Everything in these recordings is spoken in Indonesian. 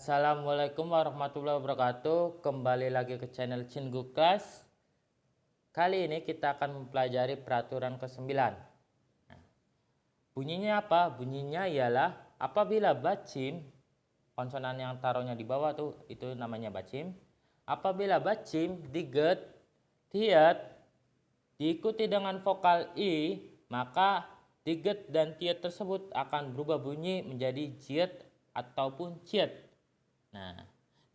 Assalamualaikum warahmatullahi wabarakatuh. Kembali lagi ke channel Cinggu Class. Kali ini kita akan mempelajari peraturan ke-9. Nah, bunyinya apa? Bunyinya ialah apabila bacim, konsonan yang taruhnya di bawah tuh itu namanya bacim. Apabila bacim, diget, tiet diikuti dengan vokal i, maka diget dan tiet tersebut akan berubah bunyi menjadi jiet ataupun ciet. Nah,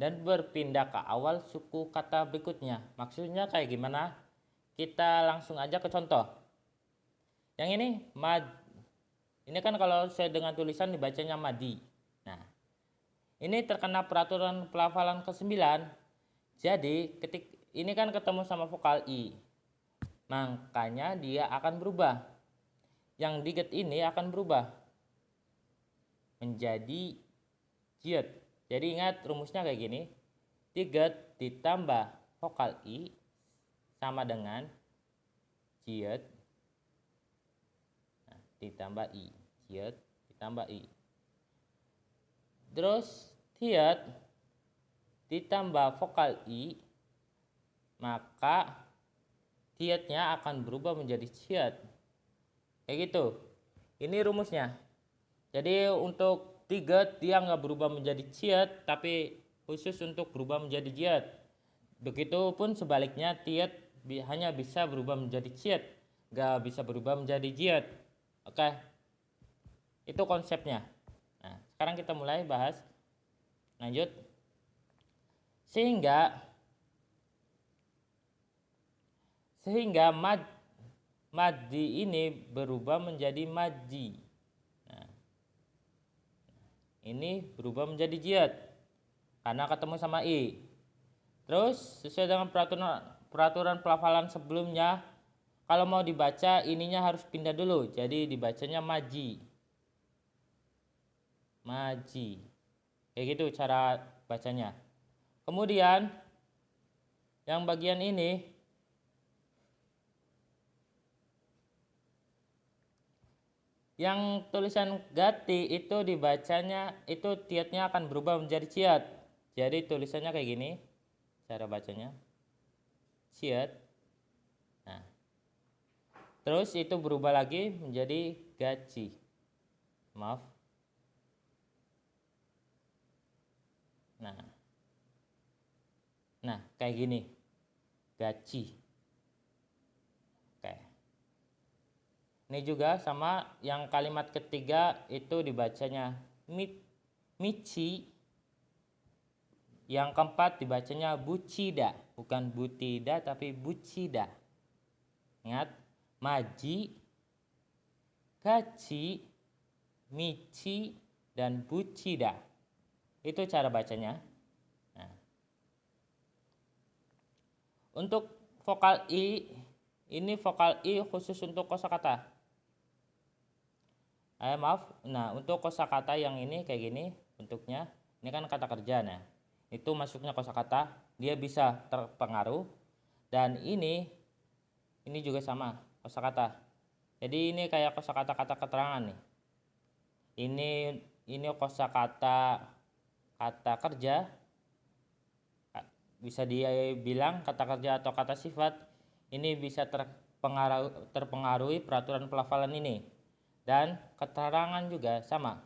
dan berpindah ke awal suku kata berikutnya. Maksudnya kayak gimana? Kita langsung aja ke contoh. Yang ini ini kan kalau saya dengan tulisan dibacanya madi. Nah, ini terkena peraturan pelafalan ke-9. Jadi, ini kan ketemu sama vokal i. Makanya dia akan berubah. Yang diget ini akan berubah menjadi jiet. Jadi ingat rumusnya kayak gini. Diget ditambah vokal i sama dengan jiet. Nah, ditambah i. Jiet ditambah i. Terus tiet ditambah vokal i, maka tietnya akan berubah menjadi ciet. Kayak gitu. Ini rumusnya. Jadi untuk diget dia nggak berubah menjadi ciet, tapi khusus untuk berubah menjadi jiet. Begitupun sebaliknya, tiet hanya bisa berubah menjadi ciet, nggak bisa berubah menjadi jiet. Oke, itu konsepnya. Nah, sekarang kita mulai bahas. Lanjut. Sehingga maddi ini berubah menjadi maji. Ini berubah menjadi jiet karena ketemu sama i. Terus sesuai dengan peraturan pelafalan sebelumnya, kalau mau dibaca ininya harus pindah dulu, jadi dibacanya maji. Maji. Kayak gitu cara bacanya. Kemudian yang bagian ini yang tulisan gati itu dibacanya itu tietnya akan berubah menjadi ciet. Jadi tulisannya kayak gini cara bacanya. Ciet. Nah. Terus itu berubah lagi menjadi gaci. Maaf. Nah, kayak gini. Gaci. Oke. Ini juga sama yang kalimat ketiga itu dibacanya mici. Yang keempat dibacanya bucida, bukan butida tapi bucida. Ingat, maji, gaci, mici, dan bucida. Itu cara bacanya. Nah. Untuk vokal i, ini vokal i khusus untuk kosakata. Maaf. Nah, untuk kosakata yang ini kayak gini bentuknya. Ini kan kata kerja. Nah, itu masuknya kosakata, dia bisa terpengaruh. Dan ini juga sama kosakata. Jadi ini kayak kosakata kata keterangan nih. Ini kosakata kata kerja. Bisa dibilang kata kerja atau kata sifat. Ini bisa terpengaruhi peraturan pelafalan ini. Dan keterangan juga sama.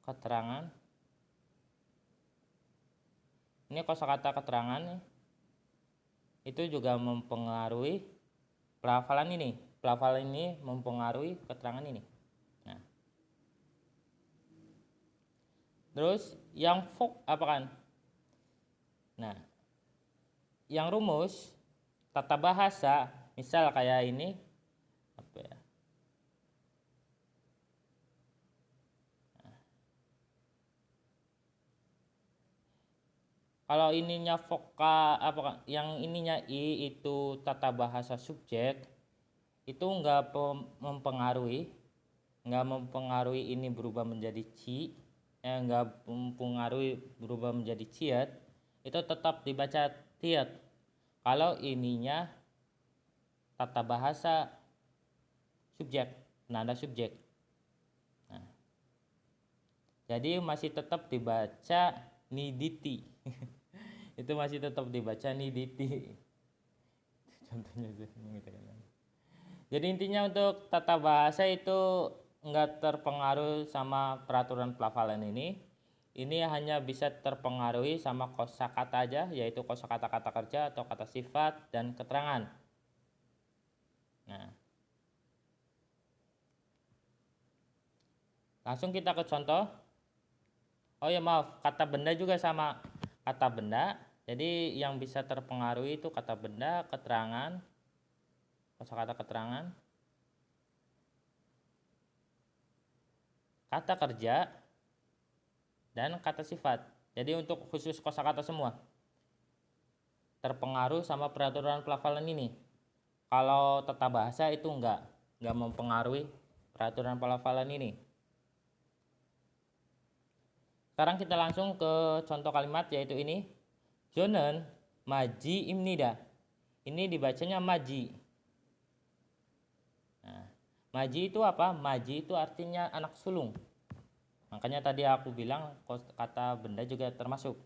Keterangan. Ini kosakata keterangan nih. Itu juga mempengaruhi pelafalan ini. Pelafalan ini mempengaruhi keterangan ini. Nah. Terus yang apa kan? Nah, yang rumus tata bahasa, misal kayak ini apa ya? Kalau ininya yang ininya i itu tata bahasa subjek, itu nggak mempengaruhi ini berubah menjadi nggak mempengaruhi berubah menjadi ciet, itu tetap dibaca tiet. Kalau ininya tata bahasa subjek, penanda subjek. Nah, Jadi masih tetap dibaca niditi. Itu masih tetap dibaca niditi. Contohnya gitu kan. Jadi intinya untuk tata bahasa itu nggak terpengaruh sama peraturan pelafalan ini. Ini hanya bisa terpengaruhi sama kosakata aja, yaitu kosakata kata kerja atau kata sifat dan keterangan. Nah, langsung kita ke contoh. Oh ya maaf, kata benda juga sama. Kata benda, jadi yang bisa terpengaruhi itu kata benda, keterangan, kosakata keterangan, kata kerja, dan kata sifat. Jadi untuk khusus kosakata semua terpengaruh sama peraturan pelafalan ini. Kalau tata bahasa itu enggak mempengaruhi peraturan pelafalan ini. Sekarang kita langsung ke contoh kalimat yaitu ini. Jonen maji imnida. Ini dibacanya maji. Nah, maji itu apa? Maji itu artinya anak sulung. Makanya tadi aku bilang kata benda juga termasuk.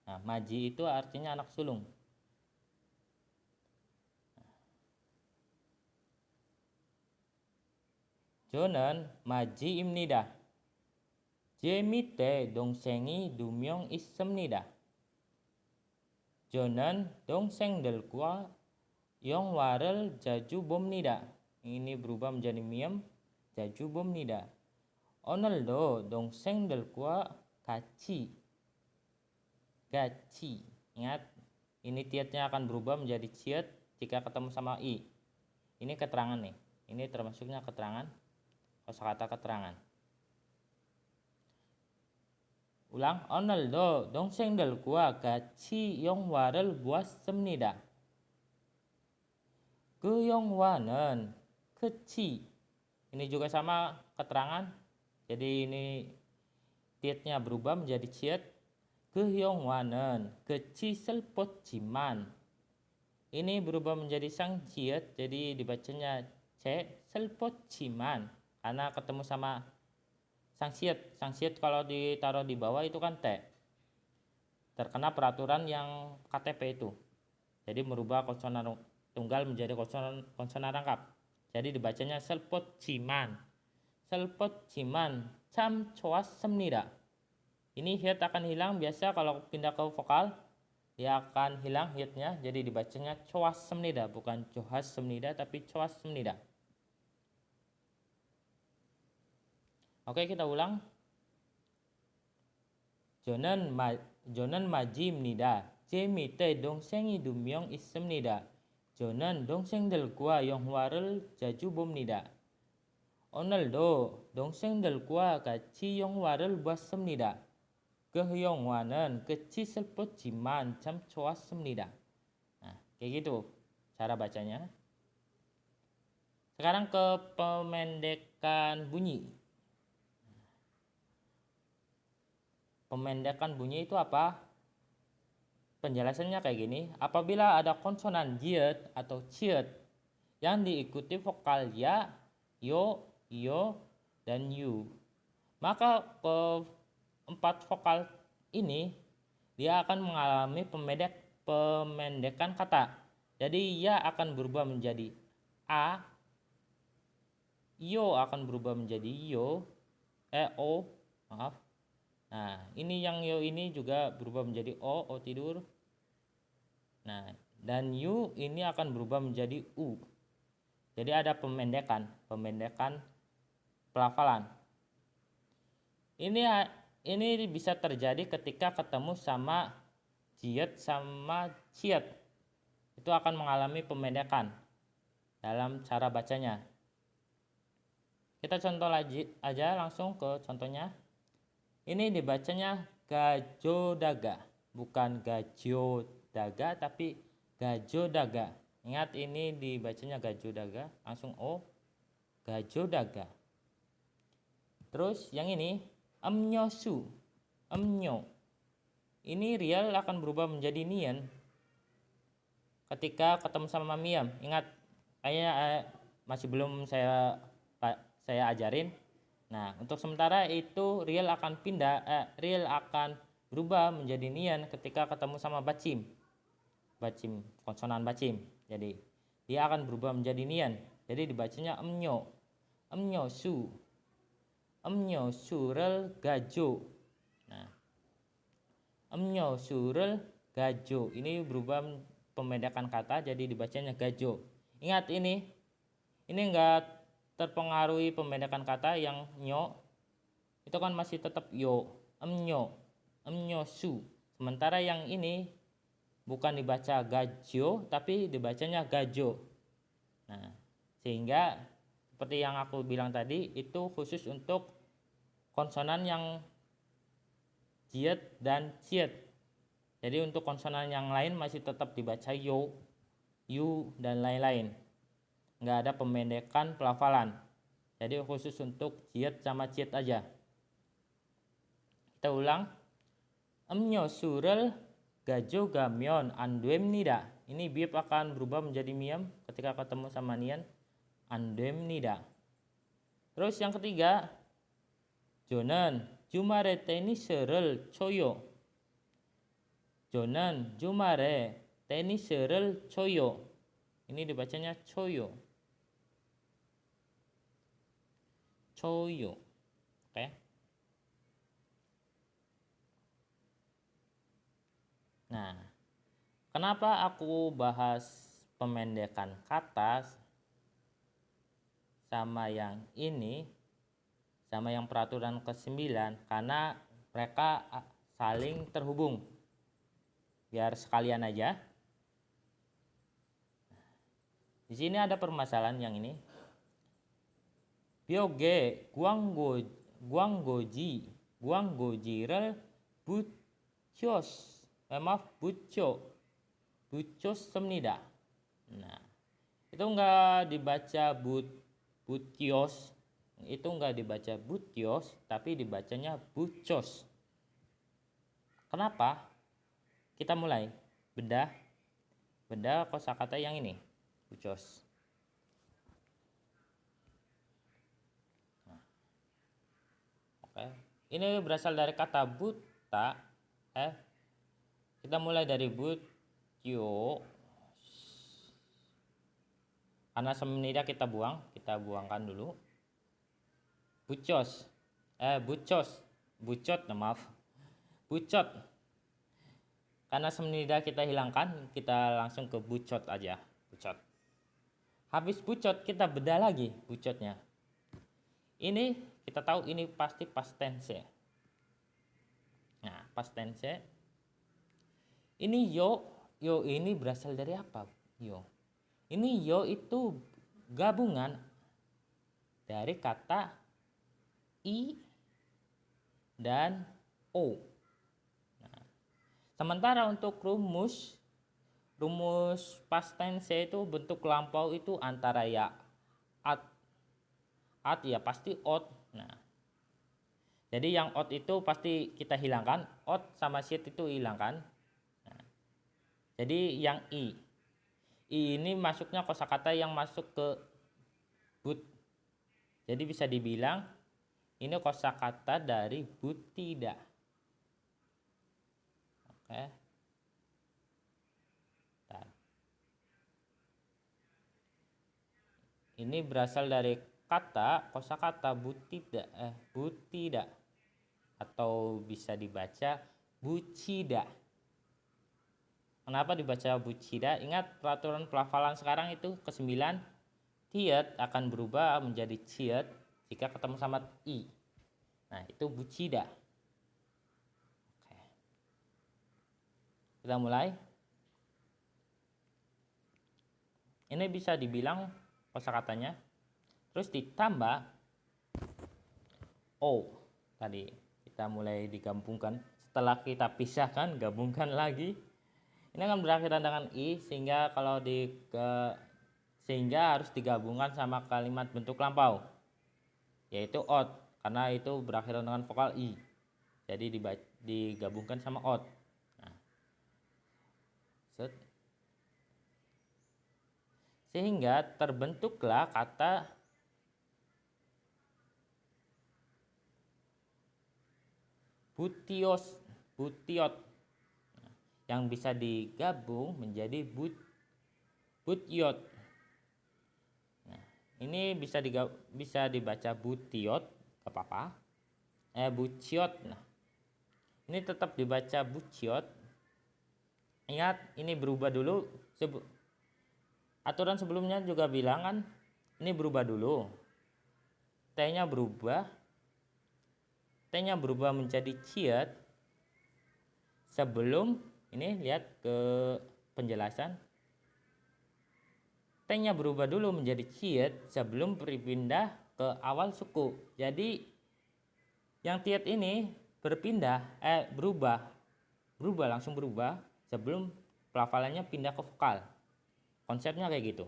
Nah, maji itu artinya anak sulung. Jonen maji imnida. 제 밑에 동생이 2명 있습니다. 저는 동생들과 영화를 자주 봅니다. Ini berubah menjadi miem, 자주 봅니다. 오늘도 동생들과 같이. Ingat, ini tiatnya akan berubah menjadi ciet jika ketemu sama i. Ini keterangan nih. Ini termasuknya keterangan, kosakata keterangan. 우랑 오늘도 동생들과 같이 영화를 보았습니다. 그 영화는 kecil. Ini juga sama keterangan. Jadi ini tiatnya berubah menjadi ciet. 그 영화는 kecil 슬펐지만. Ini berubah menjadi sang ciet. Jadi dibacanya c 슬펐지만 karena ketemu sama sang siet kalau ditaruh di bawah itu kan T. Terkena peraturan yang KTP itu. Jadi merubah konsonan tunggal menjadi konsonan rangkap. Jadi dibacanya 슬펐지만. 슬펐지만 참 좋았습니다. Ini hit akan hilang. Biasa kalau pindah ke vokal dia akan hilang hitnya. Jadi dibacanya 좋았습니다. Bukan 좋았습니다 tapi 좋았습니다. Oke, kita ulang. 저는 마지입니다. 제 밑에 동생이 2명 있습니다. 저는 동생들과 영화를 자주 봅니다. 오늘도 동생들과 같이 영화를 봤습니다. 그 영화는 끝이 슬펐지만 참 좋았습니다. Nah, kayak gitu cara bacanya. Sekarang ke pemendekan bunyi. Pemendekan bunyi itu apa? Penjelasannya kayak gini. Apabila ada konsonan jiet atau ciet yang diikuti vokal ya, yo, iyo, dan yu, maka keempat vokal ini dia akan mengalami pemendekan kata. Jadi ya akan berubah menjadi a, yo akan berubah menjadi yo, o, maaf. Nah, ini yang yo ini juga berubah menjadi o tidur. Nah, dan yu ini akan berubah menjadi u. Jadi ada pemendekan pelafalan. Ini bisa terjadi ketika ketemu sama jiet sama ciet. Itu akan mengalami pemendekan dalam cara bacanya. Kita contoh aja langsung ke contohnya. Ini dibacanya gajodaga, bukan gajodaga tapi gajodaga. Ingat ini dibacanya gajodaga, langsung o, gajodaga. Terus yang ini amnyosu, amnyo. Ini real akan berubah menjadi nian ketika ketemu sama miam. Ingat, kayaknya masih belum saya ajarin. Nah, untuk sementara itu real akan real akan berubah menjadi nian ketika ketemu sama bacim. Bacim, konsonan bacim. Jadi, dia akan berubah menjadi nian. Jadi dibacanya emnyo. Emnyo su. Emnyo surel gajo. Nah, emnyo surel gajo. Ini berubah pembendakan kata jadi dibacanya gajo. Ingat ini enggak terpengaruhi pembendakan kata yang nyo, itu kan masih tetap yo, emnyo su. Sementara yang ini bukan dibaca gajo tapi dibacanya gajo. Nah, sehingga seperti yang aku bilang tadi, itu khusus untuk konsonan yang jiet dan ciet. Jadi untuk konsonan yang lain masih tetap dibaca yo, yu dan lain-lain. Nggak ada pembendakan pelafalan. Jadi khusus untuk jiet sama ciet aja. Kita ulang. Emnyo surel gajo gamyon andwem nida. Ini biep akan berubah menjadi miam ketika ketemu sama nian. Andwem nida. Terus yang ketiga, Jonan jumare teni serel choyo. Jonan jumare teni serel choyo. Ini dibacanya choyo. Choyo. Oke. Nah, kenapa aku bahas pemendekan kata sama yang ini, sama yang peraturan ke-9? Karena mereka saling terhubung. Biar sekalian aja. Di sini ada permasalahan yang ini. Byoge guanggojirel buchos. Buchos semnida. Nah, itu enggak dibaca butchos. Itu enggak dibaca butchos, tapi dibacanya buchos. Kenapa? Kita mulai bedah kosakata yang ini, buchos. Oke. Ini berasal dari kata buta. Kita mulai dari butyo. Karena semenida kita buangkan dulu. Buchos. Bucot, maaf. Bucot. Karena semenida kita hilangkan, kita langsung ke bucot aja. Bucot. Habis bucot kita bedah lagi bucotnya. Ini kita tahu ini pasti past tense. Nah, past tense. Ini yo ini berasal dari apa? Yo. Ini yo itu gabungan dari kata i dan o. Nah, sementara untuk rumus past tense itu bentuk lampau itu antara ya at ya pasti ot. Nah, jadi yang ot itu pasti kita hilangkan, ot sama shit itu hilangkan. Nah, jadi yang i ini masuknya kosakata yang masuk ke but. Jadi bisa dibilang ini kosakata dari butida. Oke. Ini berasal dari kosakata butida atau bisa dibaca bucida. Kenapa dibaca bucida? Ingat peraturan pelafalan sekarang itu ke-9, tiet akan berubah menjadi ciet jika ketemu sama i. Nah, itu bucida. Oke. Kita mulai. Ini bisa dibilang kosakatanya. Terus ditambah o. Tadi kita mulai digabungkan. Setelah kita pisahkan, gabungkan lagi. Ini akan berakhiran dengan i, sehingga sehingga harus digabungkan sama kalimat bentuk lampau, yaitu ot, karena itu berakhiran dengan vokal i. Jadi digabungkan sama ot. Nah. Sehingga terbentuklah kata butiot, yang bisa digabung menjadi butyot. Nah, ini bisa dibaca butiot, gak apa-apa. Buciot. Nah, ini tetap dibaca buciot. Ingat, ini berubah dulu. Aturan sebelumnya juga bilang kan, ini berubah dulu. T-nya berubah menjadi ciet sebelum, ini lihat ke penjelasan, T-nya berubah dulu menjadi ciet sebelum berpindah ke awal suku. Jadi yang tiet ini langsung berubah sebelum pelafalannya pindah ke vokal. Konsepnya kayak gitu.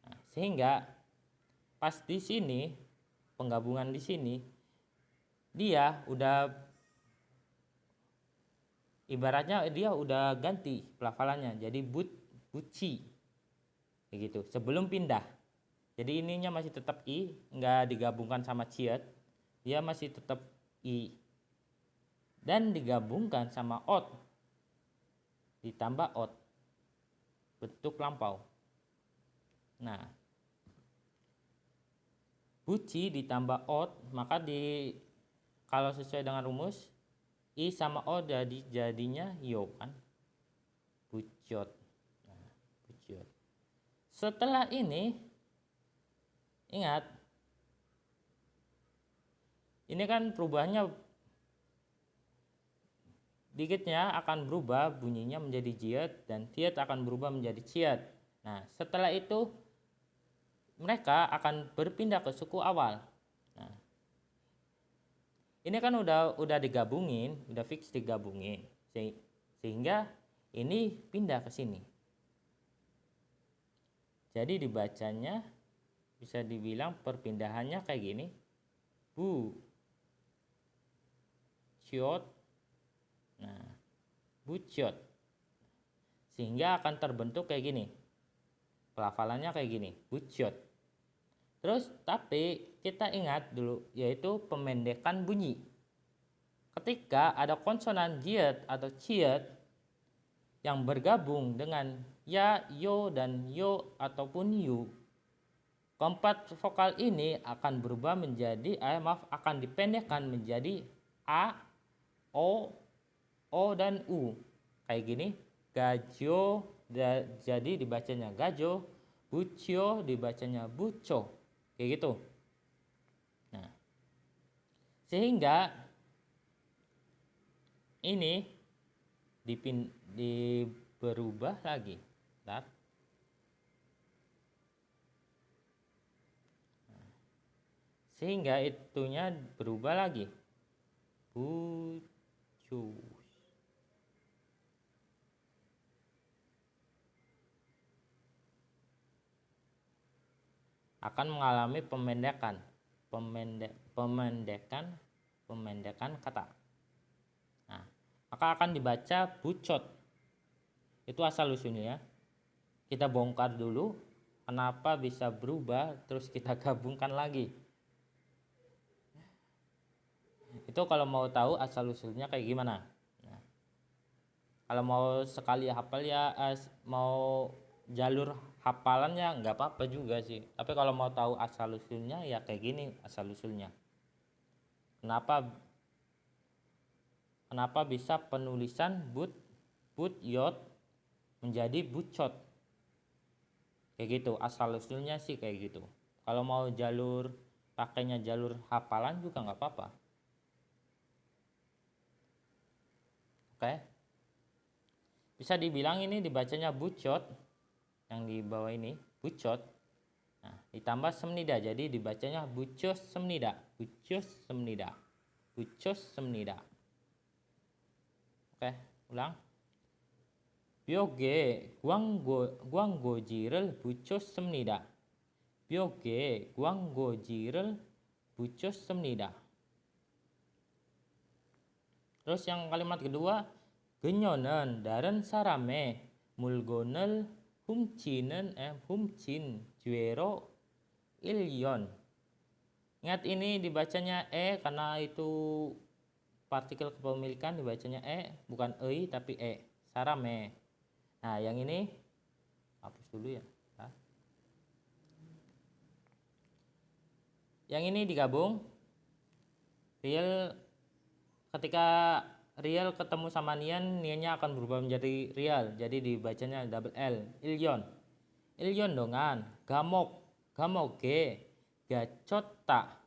Nah, sehingga pas di sini penggabungan di sini dia udah ibaratnya dia udah ganti pelafalannya jadi buci kayak gitu sebelum pindah. Jadi ininya masih tetap i, nggak digabungkan sama ciet, dia masih tetap i dan digabungkan sama ot, ditambah ot, bentuk lampau. Nah, buci ditambah ot, maka kalau sesuai dengan rumus i sama o jadinya yo kan, buciot. Nah, buciot. Setelah ini ingat, ini kan perubahannya dikitnya akan berubah bunyinya menjadi jiet dan tiet akan berubah menjadi ciet. Nah, setelah itu mereka akan berpindah ke suku awal. Nah, ini kan udah digabungin, udah fix digabungin, sehingga ini pindah ke sini. Jadi dibacanya bisa dibilang perpindahannya kayak gini, bu ciot. Nah, buciot, sehingga akan terbentuk kayak gini, pelafalannya kayak gini, buciot. Terus tapi kita ingat dulu yaitu pemendekan bunyi. Ketika ada konsonan jiet atau ciet yang bergabung dengan ya, yo, dan yo ataupun yu, keempat vokal ini akan berubah menjadi akan dipendekkan menjadi a, o dan u kayak gini. Gajo jadi dibacanya gajo, bucio dibacanya buco kayak gitu. Nah, sehingga ini berubah lagi. Nah, sehingga itunya berubah lagi, bucu. Akan mengalami pemendekan kata. Nah, maka akan dibaca bucot. Itu asal usulnya. Kita bongkar dulu kenapa bisa berubah, terus kita gabungkan lagi. Itu kalau mau tahu asal usulnya kayak gimana. Nah, kalau mau sekali hafal ya, mau jalur hafalannya nggak apa-apa juga sih. Tapi kalau mau tahu asal usulnya ya kayak gini asal usulnya. Kenapa bisa penulisan butyot menjadi bucot? Kayak gitu asal usulnya sih kayak gitu. Kalau mau pakainya jalur hafalan juga nggak apa-apa. Oke. Bisa dibilang ini dibacanya bucot. Yang di bawah ini bucot, nah ditambah semnida jadi dibacanya bucos semnida. Oke, ulang. Byoge guanggo jirel bucos semnida. Byoge guanggo jirel bucos semnida. Terus yang kalimat kedua, genyonen daren sarame mulgonel humcin juero ilyon. Ingat ini dibacanya karena itu partikel kepemilikan dibacanya e, bukan ei tapi e. Sarame. Nah, yang ini hapus dulu ya. Nah. Yang ini digabung. Real, ketika real ketemu sama nian, niannya akan berubah menjadi real. Jadi dibacanya double L. Ilyon. Ilyon dongan. Gamok. Gamoge. Gacota.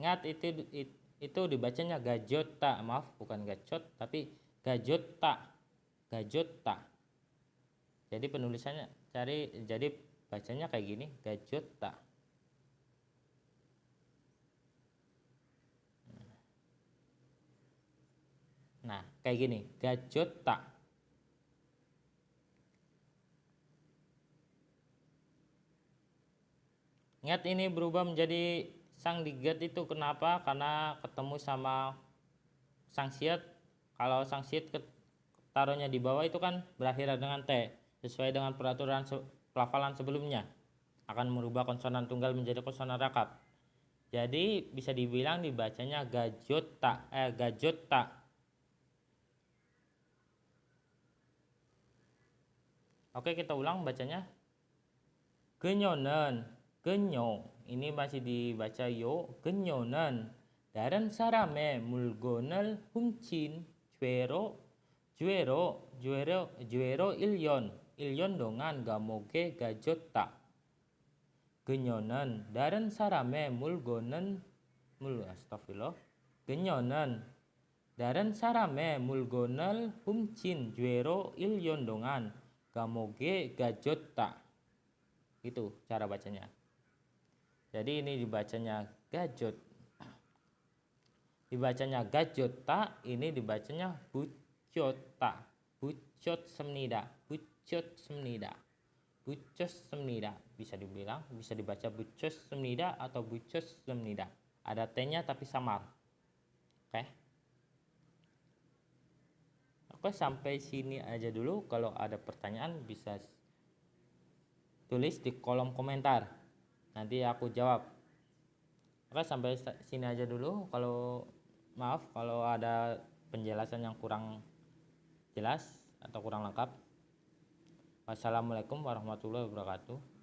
Ingat itu dibacanya gajota. Maaf, bukan gacot tapi gajota. Gajota. Jadi penulisannya jadi bacanya kayak gini, gajota. Nah, kayak gini, gajota. Ingat ini berubah menjadi sang digat itu kenapa? Karena ketemu sama sang siat. Kalau sang siat taruhnya di bawah itu kan berakhir dengan T. Sesuai dengan peraturan pelafalan sebelumnya. Akan merubah konsonan tunggal menjadi konsonan rakap. Jadi bisa dibilang dibacanya gajota. Gajota. Oke, kita ulang bacanya. Genyonen, genyo. Ini masih dibaca yo. Genyonen. Daran sarame mulgonel humcin. Juero ilyon. Ilyon dongan gamoge gajota. Genyonen. Daran sarame mulgonen. Astagfirullah. Genyonen. Daran sarame mulgonel humcin. Juero ilyon dongan gamoge gajota. Itu cara bacanya. Jadi ini dibacanya gajot. Dibacanya gajota, ini dibacanya bucota. Bucot semnida. Bucot semnida. Bucos semnida. Bisa dibilang, bisa dibaca bucos semnida atau bucos semnida. Ada T-nya tapi samar. Oke. Oke, sampai sini aja dulu. Kalau ada pertanyaan bisa tulis di kolom komentar. Nanti aku jawab. Oke, sampai sini aja dulu. Maaf kalau ada penjelasan yang kurang jelas atau kurang lengkap. Wassalamualaikum warahmatullahi wabarakatuh.